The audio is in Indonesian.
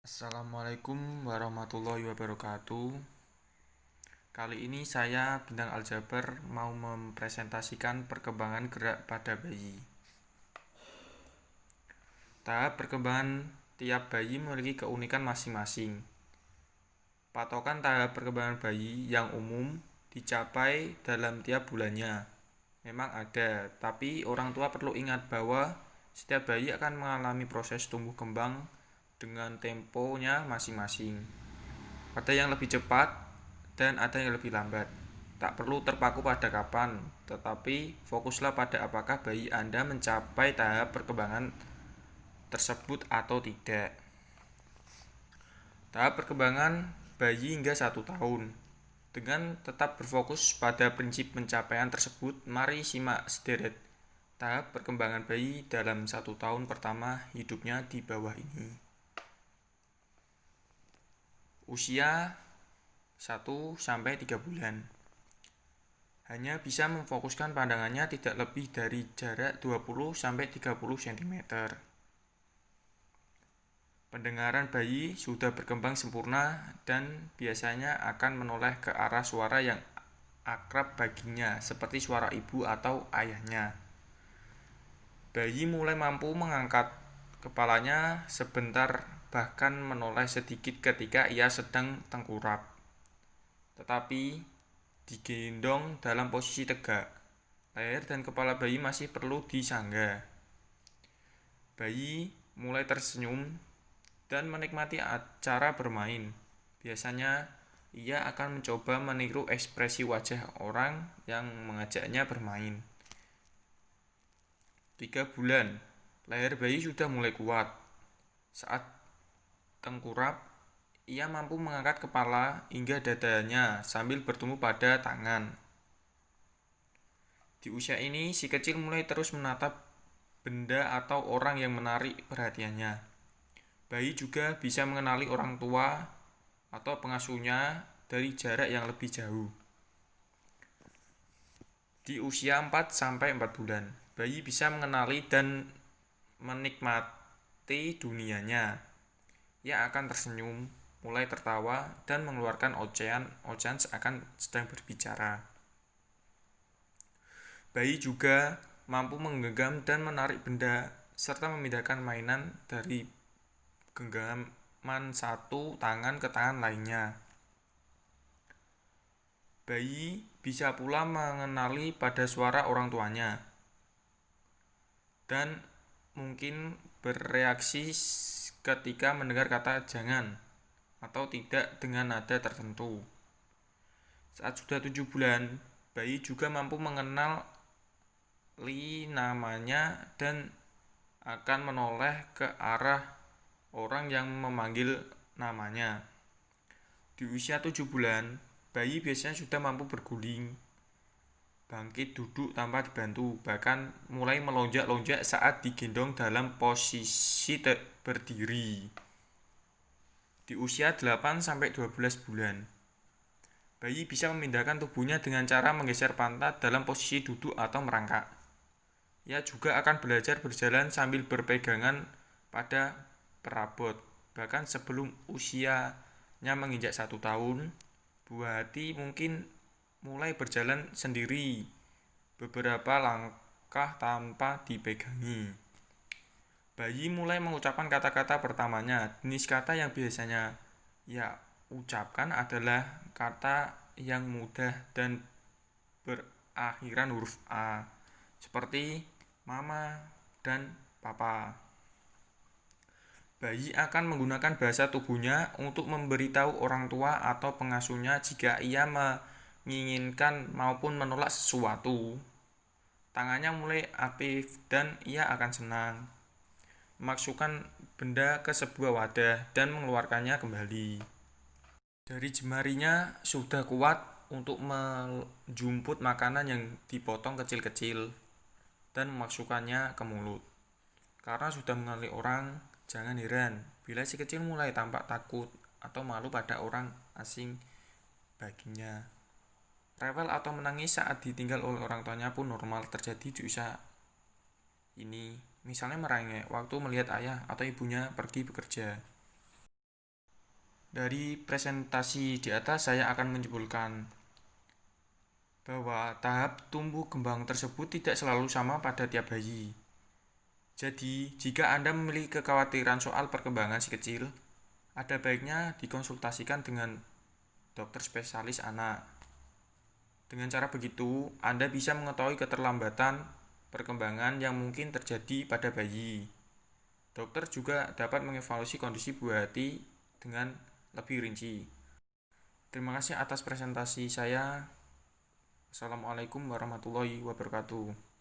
Assalamualaikum warahmatullahi wabarakatuh. Kali ini saya Bintang Aljabar mau mempresentasikan perkembangan gerak pada bayi. Tahap perkembangan tiap bayi memiliki keunikan masing-masing. Patokan tahap perkembangan bayi yang umum dicapai dalam tiap bulannya. Memang ada, tapi orang tua perlu ingat bahwa setiap bayi akan mengalami proses tumbuh kembang dengan temponya masing-masing. Ada yang lebih cepat dan ada yang lebih lambat. Tak perlu terpaku pada kapan, tetapi fokuslah pada apakah bayi Anda mencapai tahap perkembangan tersebut atau tidak. Tahap perkembangan bayi hingga 1 tahun. Dengan tetap berfokus pada prinsip pencapaian tersebut, mari simak sederet tahap perkembangan bayi dalam 1 tahun pertama hidupnya di bawah ini. Usia 1-3 bulan. Hanya bisa memfokuskan pandangannya tidak lebih dari jarak 20-30 cm. Pendengaran bayi sudah berkembang sempurna dan biasanya akan menoleh ke arah suara yang akrab baginya, seperti suara ibu atau ayahnya. Bayi mulai mampu mengangkat kepalanya sebentar, bahkan menoleh sedikit ketika ia sedang tengkurap, tetapi digendong dalam posisi tegak. Leher dan kepala bayi masih perlu disangga. Bayi mulai tersenyum dan menikmati cara bermain. Biasanya ia akan mencoba meniru ekspresi wajah orang yang mengajaknya bermain. 3 bulan, leher bayi sudah mulai kuat. Saat tengkurap, ia mampu mengangkat kepala hingga dadanya sambil bertumpu pada tangan. Di usia ini, si kecil mulai terus menatap benda atau orang yang menarik perhatiannya. Bayi juga bisa mengenali orang tua atau pengasuhnya dari jarak yang lebih jauh. Di usia 4-4 bulan, bayi bisa mengenali dan menikmati dunianya. Ia akan tersenyum, mulai tertawa, dan mengeluarkan ocehan seakan sedang berbicara. Bayi juga mampu menggenggam dan menarik benda, serta memindahkan mainan dari genggaman satu tangan ke tangan lainnya. Bayi bisa pula mengenali pada suara orang tuanya dan mungkin bereaksi ketika mendengar kata jangan atau tidak dengan nada tertentu. Saat sudah 7 bulan, bayi juga mampu mengenali namanya dan akan menoleh ke arah orang yang memanggil namanya. Di usia 7 bulan, bayi biasanya sudah mampu berguling, bangkit duduk tanpa dibantu, bahkan mulai melonjak-lonjak saat digendong dalam posisi berdiri. Di usia 8-12 bulan, bayi bisa memindahkan tubuhnya dengan cara menggeser pantat dalam posisi duduk atau merangkak. Ia juga akan belajar berjalan sambil berpegangan pada perabot. Bahkan sebelum usianya menginjak 1 tahun, buah hati mungkin mulai berjalan sendiri beberapa langkah tanpa dipegangi. Bayi mulai mengucapkan kata-kata pertamanya. Jenis kata yang biasanya ia ucapkan adalah kata yang mudah dan berakhiran huruf A, seperti mama dan papa. Bayi akan menggunakan bahasa tubuhnya untuk memberitahu orang tua atau pengasuhnya jika ia menginginkan maupun menolak sesuatu. Tangannya mulai aktif dan ia akan senang memasukkan benda ke sebuah wadah dan mengeluarkannya kembali. Jari jemarinya sudah kuat untuk menjemput makanan yang dipotong kecil-kecil dan memasukkannya ke mulut. Karena sudah mengenali orang, jangan heran bila si kecil mulai tampak takut atau malu pada orang asing baginya. Rewel atau menangis saat ditinggal oleh orang tuanya pun normal terjadi di usia ini. Misalnya merengek waktu melihat ayah atau ibunya pergi bekerja. Dari presentasi di atas saya akan menyimpulkan bahwa tahap tumbuh kembang tersebut tidak selalu sama pada tiap bayi. Jadi, jika Anda memiliki kekhawatiran soal perkembangan si kecil, ada baiknya dikonsultasikan dengan dokter spesialis anak. Dengan cara begitu, Anda bisa mengetahui keterlambatan perkembangan yang mungkin terjadi pada bayi. Dokter juga dapat mengevaluasi kondisi buah hati dengan lebih rinci. Terima kasih atas presentasi saya. Assalamualaikum warahmatullahi wabarakatuh.